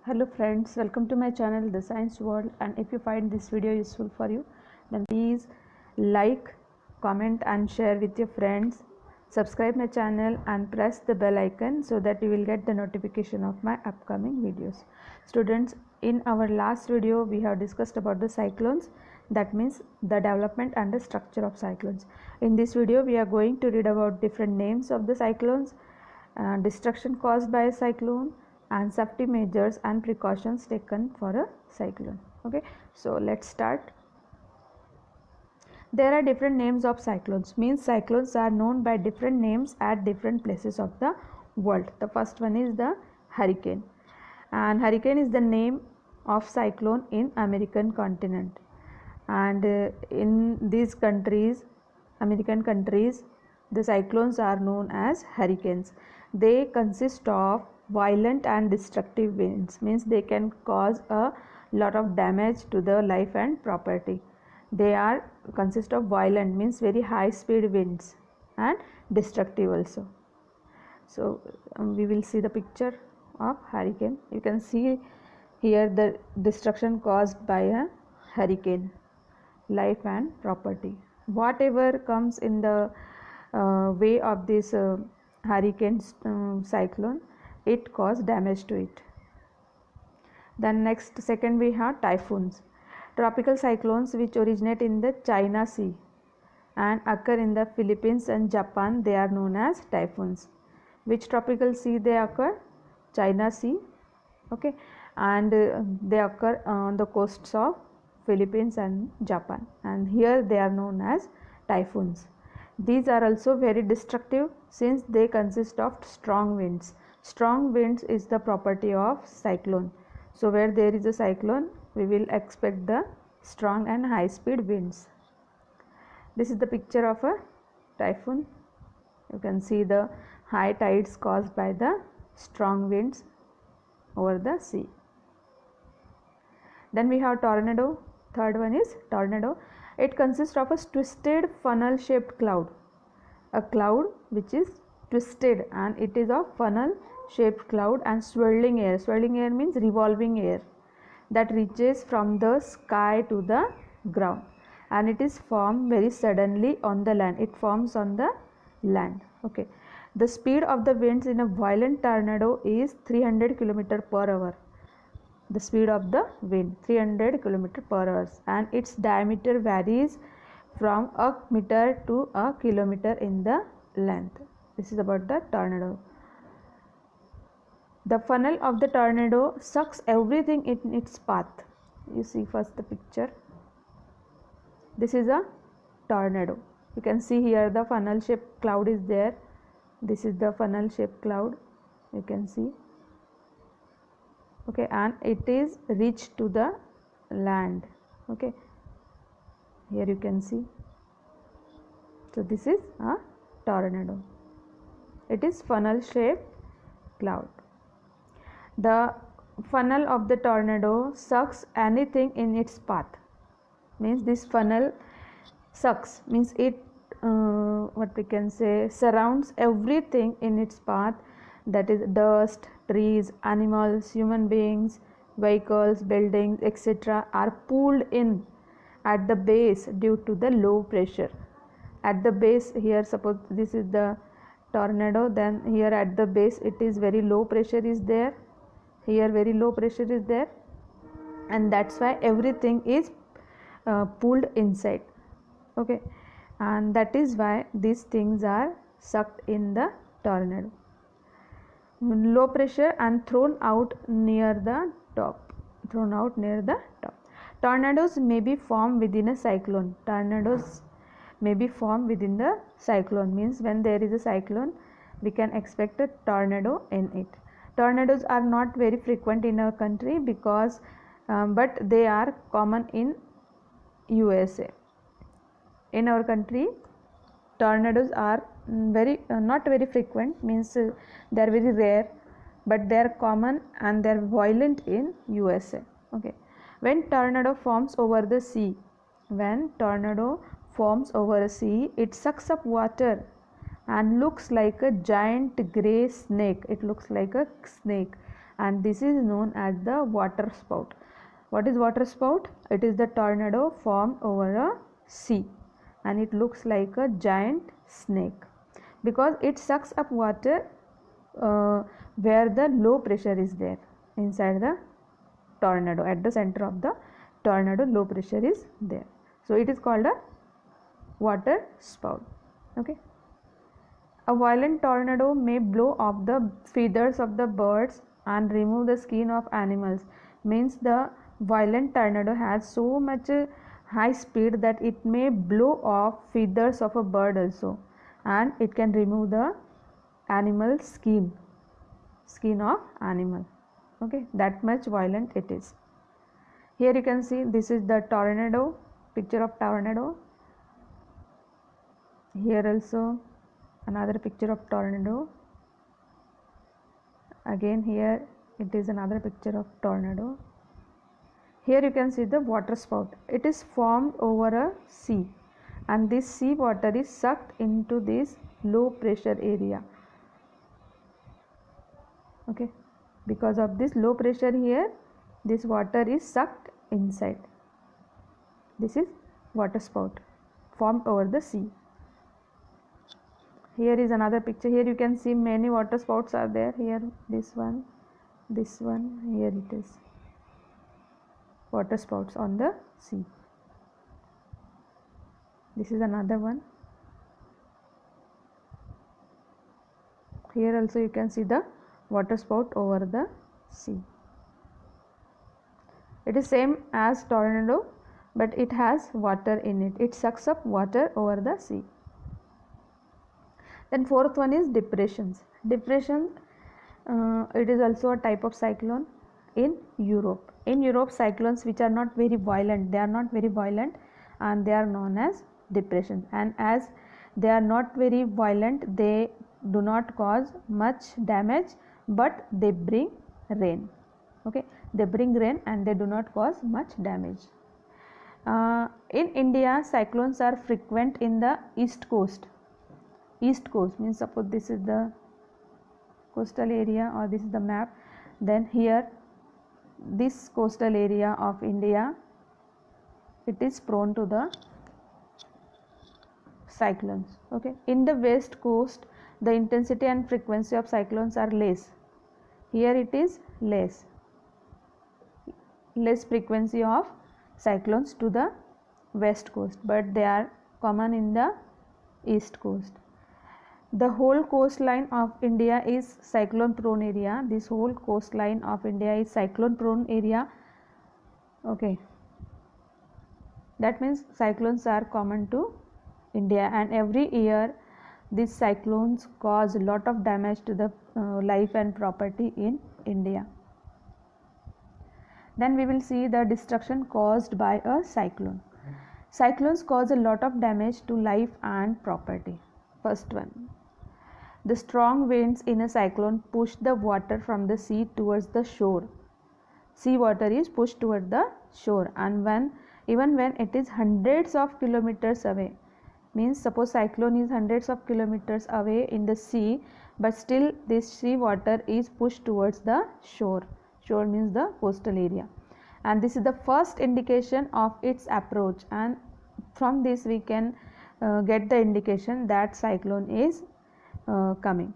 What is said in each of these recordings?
Hello friends, welcome to my channel The Science World, and if you find this video useful for you, then please like, comment and share with your friends. Subscribe my channel and press the bell icon so that you will get the notification of my upcoming videos. Students, in our last video we have discussed about the cyclones, that means the development and the structure of cyclones. In this video we are going to read about different names of the cyclones, destruction caused by a cyclone, and safety measures and precautions taken for a cyclone. Okay, so let's start. There are different names of cyclones, means cyclones are known by different names at different places of the world. The first one is the hurricane, and hurricane is the name of cyclone in American continent, and in these countries, American countries, the cyclones are known as hurricanes. They consist of violent and destructive winds, means they can cause a lot of damage to the life and property. They are consist of violent, means very high speed winds, and destructive also. So we will see the picture of hurricane. You can see here the destruction caused by a hurricane, life and property. Whatever comes in the way of this hurricane cyclone, it cause damage to it. Then next, second, we have typhoons. Tropical cyclones which originate in the China Sea and occur in the Philippines and Japan, they are known as typhoons. Which tropical sea they occur? China Sea. Okay, and they occur on the coasts of Philippines and Japan, and here they are known as typhoons. These are also very destructive since they consist of strong winds. Strong winds is the property of cyclone. So where there is a cyclone, we will expect the strong and high speed winds. This is the picture of a typhoon. You can see the high tides caused by the strong winds over the sea. Then we have tornado. Third one is tornado. It consists of a twisted funnel shaped cloud, a cloud which is twisted, and it is a funnel shaped cloud and swirling air. Swirling air means revolving air that reaches from the sky to the ground, and it is formed very suddenly on the land. It forms on the land. Okay, the speed of the winds in a violent tornado is 300 km per hour. The speed of the wind 300 km per hour, and its diameter varies from a meter to a kilometer in the length. This is about the tornado. The funnel of the tornado sucks everything in its path. You see first the picture. This is a tornado. You can see here the funnel shaped cloud is there. This is the funnel shaped cloud. You can see. Okay, and it is reached to the land. Okay, here you can see. So this is a tornado. It is funnel shaped cloud. The funnel of the tornado sucks anything in its path, means this funnel sucks, means it what we can say, surrounds everything in its path, that is dust, trees, animals, human beings, vehicles, buildings, etc. are pulled in at the base due to the low pressure. At the base, here suppose this is the tornado, then here at the base it is very low pressure is there, here very low pressure is there, and that's why everything is pulled inside. Okay, and that is why these things are sucked in the tornado. Low pressure and thrown out near the top. Tornadoes may be formed within a cyclone. Tornadoes may be formed within the cyclone, means when there is a cyclone we can expect a tornado in it. Tornadoes are not very frequent in our country because but they are common in USA. In our country tornadoes are not very frequent, means they are very rare, but they are common and they are violent in USA. Okay, when tornado forms over the sea, it sucks up water and looks like a giant grey snake. It looks like a snake, and this is known as the water spout. What is water spout? It is the tornado formed over a sea, and it looks like a giant snake because it sucks up water where the low pressure is there inside the tornado. At the center of the tornado, low pressure is there, so it is called a water spout. Okay. A violent tornado may blow off the feathers of the birds and remove the skin of animals. Means the violent tornado has so much high speed that it may blow off feathers of a bird also, and it can remove the animal skin of animal. Okay, that much violent it is. Here you can see this is the tornado, picture of tornado. Here also another picture of tornado. Again here it is another picture of tornado. Here you can see the water spout. It is formed over a sea, and this sea water is sucked into this low pressure area. Okay, because of this low pressure here, this water is sucked inside. This is water spout formed over the sea. Here is another picture. Here you can see many water spouts are there. Here this one, here it is. Water spouts on the sea. This is another one. Here also you can see the water spout over the sea. It is same as tornado, but it has water in it. It sucks up water over the sea. Then fourth one is depressions. Depression, it is also a type of cyclone in Europe. In Europe, cyclones which are not very violent, they are not very violent, and they are known as depressions. And as they are not very violent, they do not cause much damage, but they bring rain. Okay, they bring rain and they do not cause much damage. In India, cyclones are frequent in the east coast. East coast means, suppose this is the coastal area or this is the map, then here this coastal area of India, it is prone to the cyclones. Okay, in the west coast the intensity and frequency of cyclones are less. Here it is less frequency of cyclones to the west coast, but they are common in the east coast. The whole coastline of India is cyclone prone area. This whole coastline of India is cyclone prone area. Okay, that means cyclones are common to India, and every year these cyclones cause a lot of damage to the life and property in India. Then we will see the destruction caused by a cyclone. Cyclones cause a lot of damage to life and property. First one, the strong winds in a cyclone push the water from the sea towards the shore. Sea water is pushed toward the shore, and even when it is hundreds of kilometers away, means suppose cyclone is hundreds of kilometers away in the sea, but still this sea water is pushed towards the shore. Shore means the coastal area, and this is the first indication of its approach, and from this we can get the indication that cyclone is coming.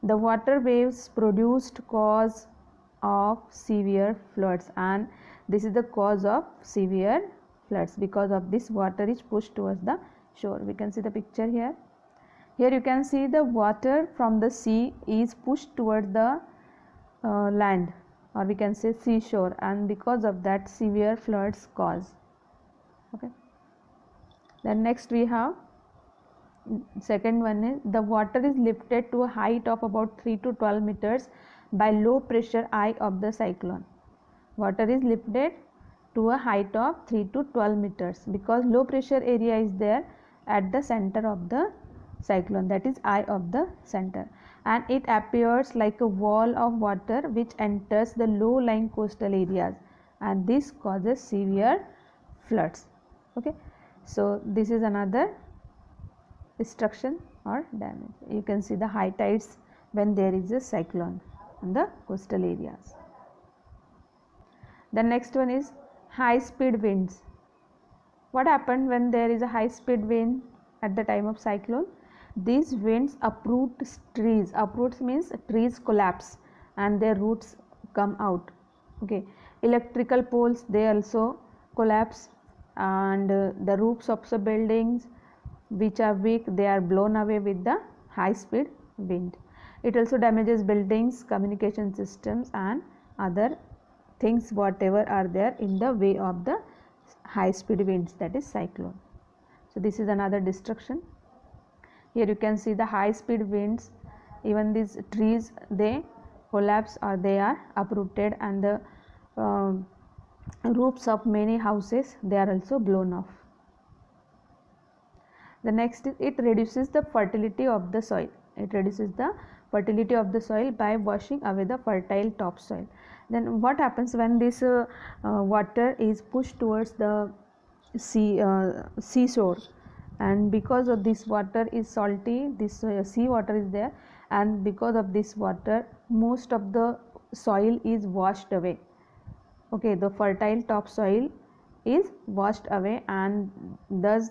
The water waves produced cause of severe floods, and this is the cause of severe floods because of this water is pushed towards the shore. We can see the picture here. Here you can see the water from the sea is pushed towards the land, or we can say seashore, and because of that severe floods cause. Okay. Then next we have second one is the water is lifted to a height of about 3 to 12 meters by low pressure eye of the cyclone. Water is lifted to a height of 3 to 12 meters because low pressure area is there at the center of the cyclone, that is eye of the center, and it appears like a wall of water which enters the low lying coastal areas, and this causes severe floods. Okay, so this is another destruction or damage. You can see the high tides when there is a cyclone. in the coastal areas. The next one is high speed winds. What happened when there is a high speed wind at the time of cyclone? These winds uproot trees. Uproots means trees collapse and their roots come out. Okay, electrical poles, they also collapse, and the roofs of the buildings which are weak, they are blown away with the high speed wind. It also damages buildings, communication systems, and other things whatever are there in the way of the high speed winds, that is cyclone. So this is another destruction. Here you can see the high speed winds, even these trees, they collapse or they are uprooted, and the roofs of many houses, they are also blown off. The next is, it reduces the fertility of the soil. It reduces the fertility of the soil by washing away the fertile topsoil. Then what happens when this water is pushed towards the seashore, and because of this water is salty, this sea water is there, and because of this water most of the soil is washed away. Okay, the fertile topsoil is washed away, and thus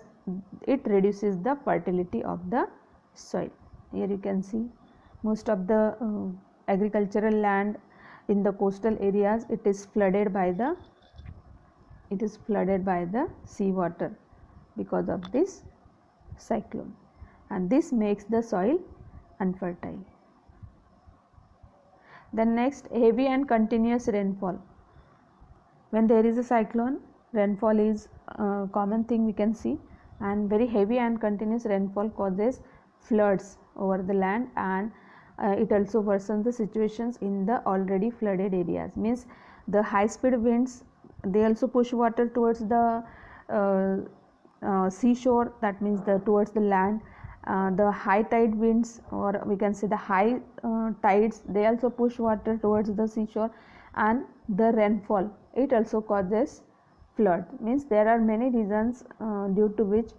it reduces the fertility of the soil. Here you can see most of the agricultural land in the coastal areas, it is flooded by the sea water because of this cyclone, and this makes the soil unfertile. Then next, heavy and continuous rainfall. When there is a cyclone, rainfall is a common thing we can see, and very heavy and continuous rainfall causes floods over the land, and it also worsens the situations in the already flooded areas. Means the high speed winds, they also push water towards the seashore, that means towards the land. The high tide winds, or we can say the high tides, they also push water towards the seashore, and the rainfall, it also causes flood. Means there are many reasons due to which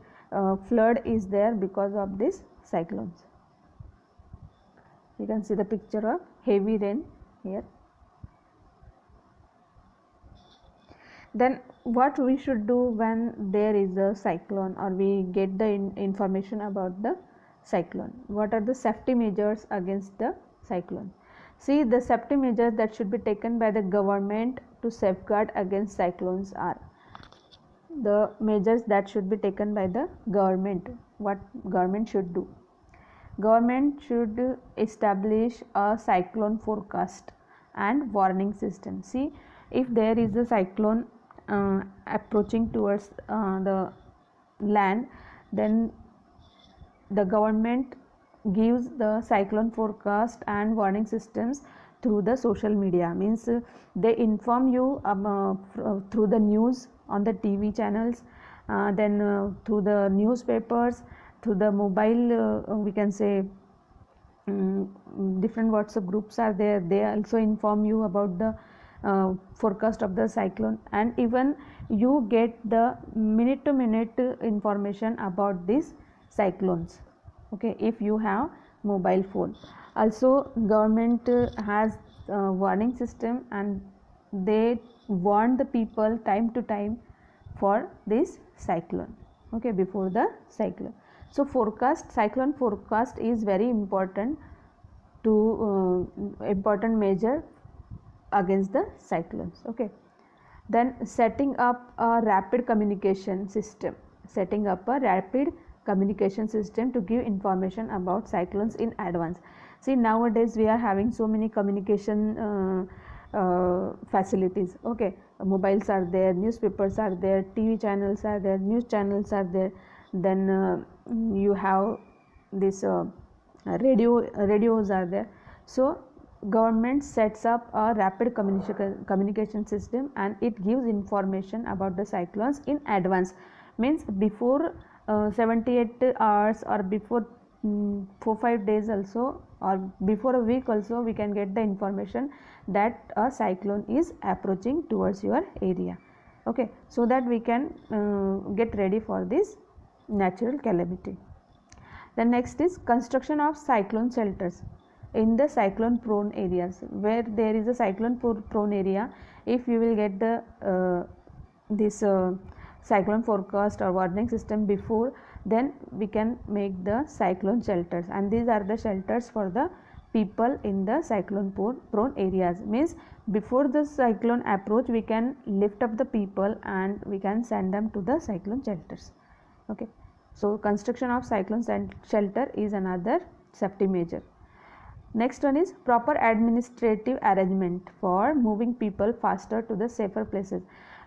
flood is there because of these cyclones. You can see the picture of heavy rain here. Then what we should do when there is a cyclone, or we get the information about the cyclone? What are the safety measures against the cyclone? See, the safety measures that should be taken by the government to safeguard against cyclones are the measures that should be taken by the government. What government should do? Government should establish a cyclone forecast and warning system. See, if there is a cyclone approaching towards the land, then the government gives the cyclone forecast and warning systems through the social media. Means they inform you through the news on the TV channels, then through the newspapers, through the mobile, we can say different WhatsApp groups are there, they also inform you about the forecast of the cyclone, and even you get the minute to minute information about these cyclones. Okay, if you have mobile phone. Also government has warning system, and they warn the people time to time for this cyclone, okay, before the cyclone. So cyclone forecast is very important important measure against the cyclones. Okay, then setting up a rapid communication system to give information about cyclones in advance. See, nowadays we are having so many communication facilities. Okay, mobiles are there, newspapers are there, TV channels are there, news channels are there, then you have this radios are there. So government sets up a rapid communication system, and it gives information about the cyclones in advance. Means before 78 hours, or before 4-5 days also, or before a week also, we can get the information that a cyclone is approaching towards your area. Okay, so that we can get ready for this natural calamity. The next is construction of cyclone shelters. in the cyclone prone areas. Where there is a cyclone prone area, if you will get the this cyclone forecast or warning system before, then we can make the cyclone shelters, and these are the shelters for the people in the cyclone prone areas. Means before the cyclone approach, we can lift up the people and we can send them to the cyclone shelters. Okay, so construction of cyclone shelter is another safety measure. Next one is proper administrative arrangement for moving people faster to the safer places.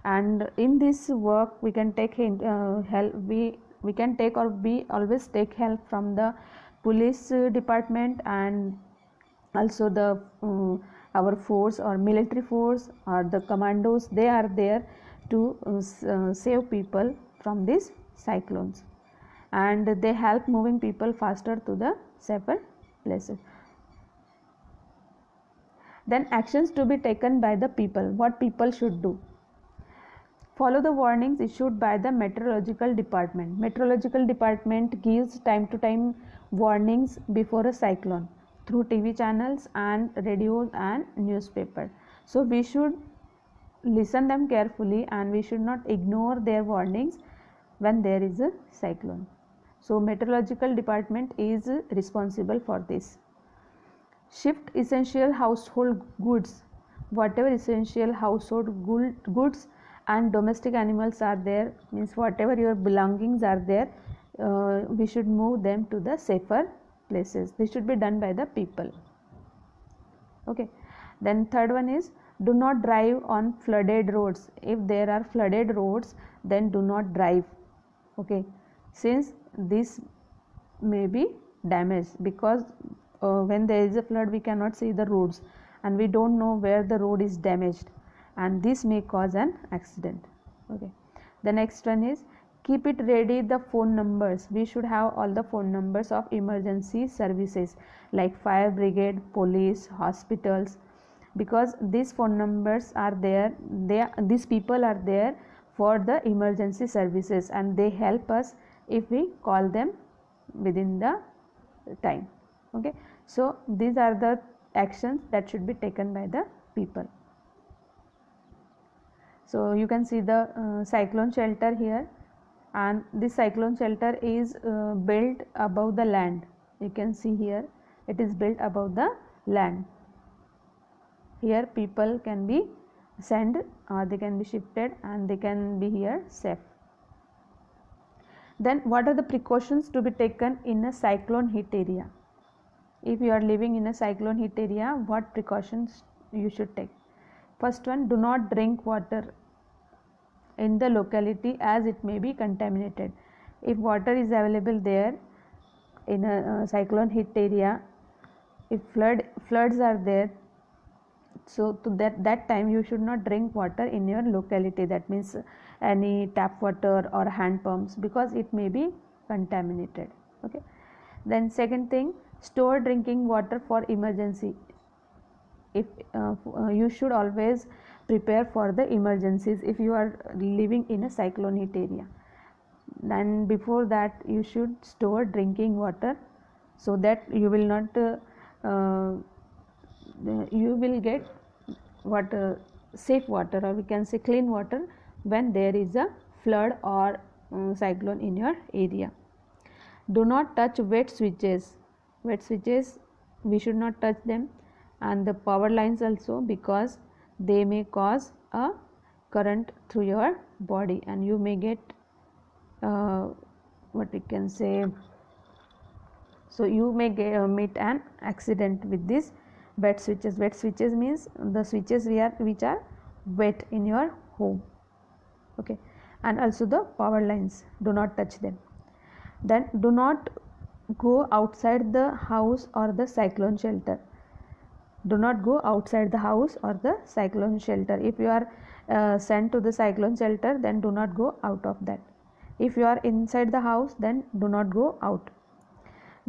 And in this work we can take help, we can take, or we always take help from the police department, and also the our force or military force or the commandos. They are there to save people from these cyclones, and they help moving people faster to the safer places. Then actions to be taken by the people. What people should do: follow the warnings issued by the meteorological department. Meteorological department gives time to time warnings before a cyclone through TV channels and radios and newspaper. So we should listen them carefully, and we should not ignore their warnings when there is a cyclone. So meteorological department is responsible for this. Shift essential household goods. Whatever essential household goods and domestic animals are there, means whatever your belongings are there, we should move them to the safer places. This should be done by the people. Okay, then third one is do not drive on flooded roads. If there are flooded roads, then do not drive. Okay, since this may be damaged, because when there is a flood we cannot see the roads and we don't know where the road is damaged, and this may cause an accident. Okay, the next one is keep it ready the phone numbers. We should have all the phone numbers of emergency services like fire brigade, police, hospitals, because these phone numbers are there, these people are there for the emergency services, and they help us if we call them within the time. Okay, so these are the actions that should be taken by the people. So you can see the cyclone shelter here, and this cyclone shelter is built above the land. You can see here it is built above the land. Here people can be sent or they can be shifted and they can be here safe. Then what are the precautions to be taken in a cyclone hit area? If you are living in a cyclone hit area, what precautions you should take? First one, do not drink water in the locality as it may be contaminated. If water is available there in a cyclone hit area, if floods are there, so to that time you should not drink water in your locality, that means any tap water or hand pumps, because it may be contaminated. Okay, then second thing, store drinking water for emergency. If you should always prepare for the emergencies if you are living in a cyclone hit area. Then before that you should store drinking water, so that you will not you will get water, safe water, or we can say clean water when there is a flood or cyclone in your area. Do not touch wet switches. Wet switches we should not touch them, and the power lines also, because they may cause a current through your body and you may get what we can say, so you may meet an accident with this wet switches. Wet switches means the switches which are wet in your home. Okay, and also the power lines, do not touch them. Then do not go outside the house or the cyclone shelter. Do not go outside the house or the cyclone shelter. If you are sent to the cyclone shelter, then do not go out of that. If you are inside the house, then do not go out.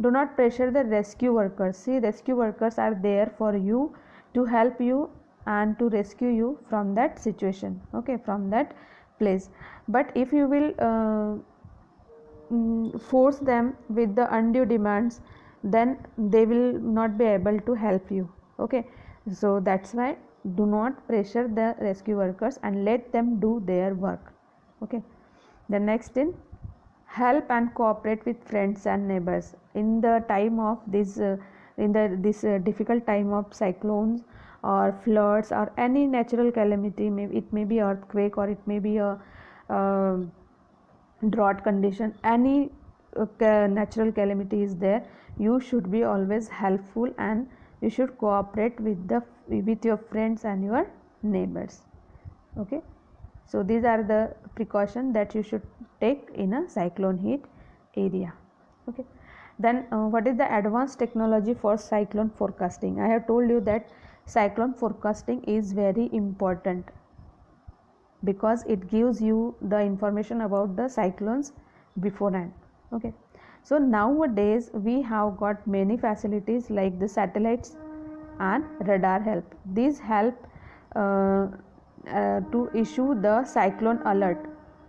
Do not pressure the rescue workers. See, rescue workers are there for you to help you and to rescue you from that situation, okay, from that place. But if you will force them with the undue demands, then they will not be able to help you. Okay, so that's why do not pressure the rescue workers and let them do their work. Okay, the next in help and cooperate with friends and neighbors in the time of this difficult time of cyclones or floods or any natural calamity. It may be earthquake or it may be a uh, drought condition, any natural calamity is there, you should be always helpful and you should cooperate with your friends and your neighbors. Okay, so these are the precautions that you should take in a cyclone hit area. Okay, then what is the advanced technology for cyclone forecasting? I have told you that cyclone forecasting is very important because it gives you the information about the cyclones beforehand. Okay, so nowadays we have got many facilities like the satellites and radar help. These help to issue the cyclone alert.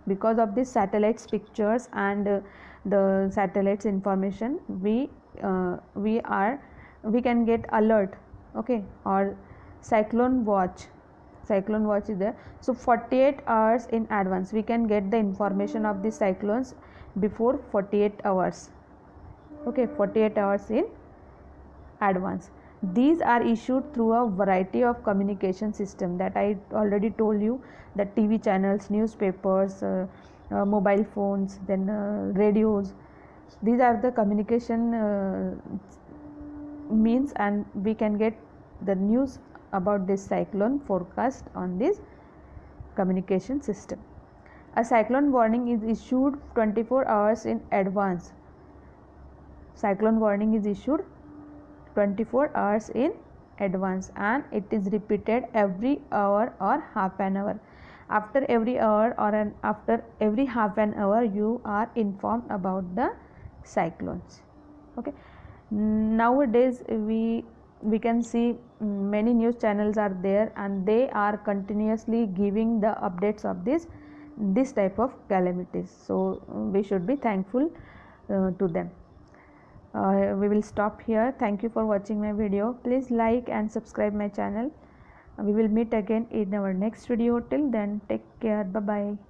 Because of these satellites pictures and the satellites information, we can get alert. Okay, or cyclone watch is there. So 48 hours in advance we can get the information of the cyclones before 48 hours. Okay, 48 hours in advance. These are issued through a variety of communication system that I already told you, that TV channels, newspapers, mobile phones, then radios. These are the communication means, and we can get the news about this cyclone forecast on this communication system. A cyclone warning is issued 24 hours in advance. Cyclone warning is issued 24 hours in advance and it is repeated every hour or half an hour. After every hour or after every half an hour you are informed about the cyclones. Okay, nowadays we can see many news channels are there and they are continuously giving the updates of this type of calamities, so we should be thankful to them. We will stop here. Thank you for watching my video. Please like and subscribe my channel. We will meet again in our next video. Till then, take care. Bye bye.